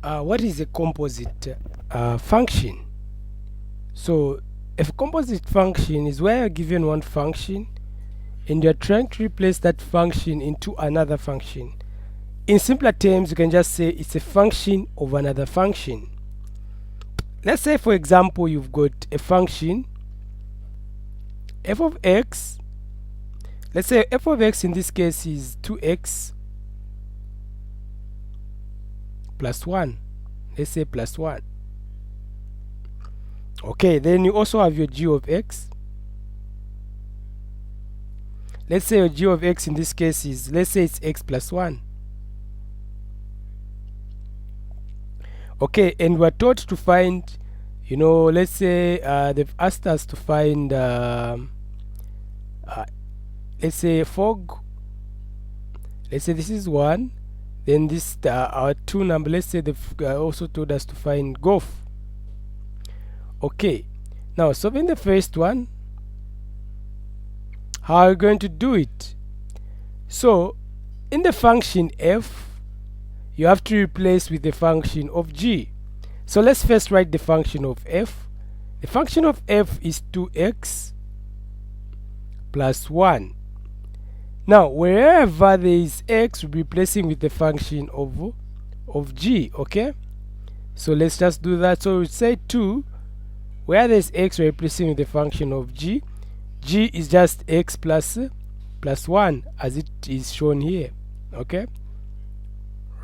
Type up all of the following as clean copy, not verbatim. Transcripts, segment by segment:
What is a composite function? So a composite function is where you're given one function and you're trying to replace that function into another function. In simpler terms, you can just say it's a function of another function. Let's say, for example, you've got a function f of x. Let's say f of x in this case is 2x plus 1. Let's say plus 1. Okay, then you also have your g of x. Let's say your g of x in this case is, let's say it's x plus 1. Okay, and we're taught to find, let's say they've asked us to find, let's say fog. Let's say this is 1. Then this our 2 number. Let's say they've also told us to find golf. Okay, now solving the first one, how are we going to do it? So in the function f, you have to replace with the function of g. So let's first write the function of f. The function of f is 2x plus 1. Now wherever there is x, we'll be replacing with the function of g. Okay, so let's just do that. So we say 2, where there's x, we're replacing with the function of g. G is just x plus 1 as it is shown here. Okay,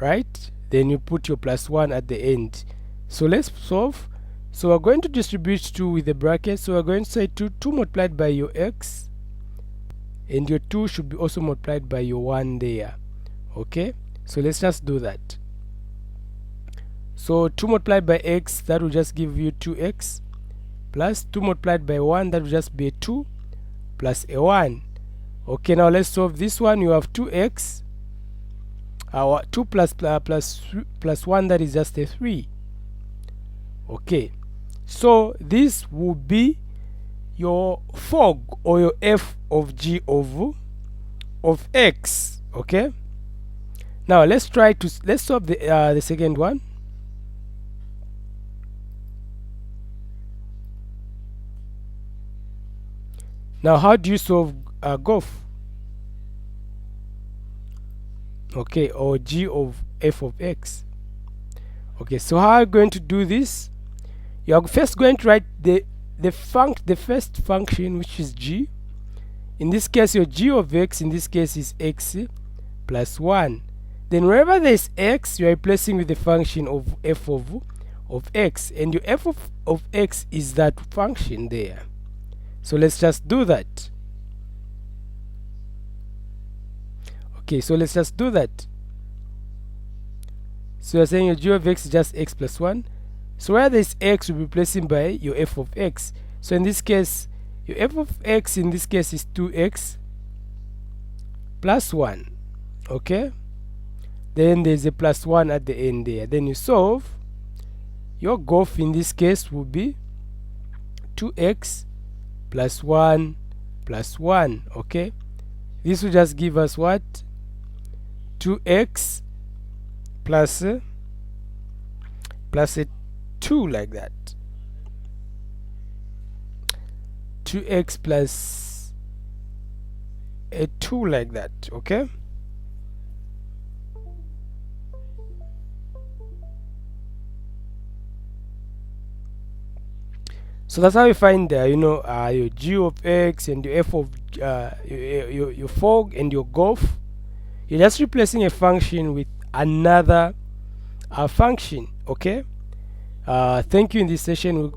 right? Then you put your plus 1 at the end. So let's solve. So we're going to distribute 2 with the bracket. So we're going to say 2 multiplied by your x, and your 2 should be also multiplied by your 1 there. Okay, so let's just do that. So 2 multiplied by x, that will just give you 2x, plus 2 multiplied by 1, that will just be a 2 plus a 1. Okay, now let's solve this one. You have 2x, our 2 plus 1, that is just a 3. Okay, so this will be your fog, or your f of g of x. Okay, now let's solve the second one. Now how do you solve golf? Okay, or g of f of x. Okay, so how are you going to do this? You are first going to write the first function, which is g. In this case, your g of x in this case is x plus 1. Then wherever there is x, you are replacing with the function of f of x, and your f of x is that function there. So let's just do that. Okay, so let's just do that. So you're saying your g of x is just x plus 1. So where there is x, you'll be replacing by your f of x. So in this case, your f of x in this case is 2x plus 1. Okay, then there's a plus 1 at the end there. Then you solve. Your golf in this case will be 2x plus 1 plus 1. Okay, this will just give us what? 2x plus a 2, like that. 2x plus a 2, like that. Okay, so that's how you find your g of x and your f of your fog and your golf. You're just replacing a function with another function. Okay, thank you. In this session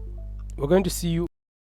we're going to see you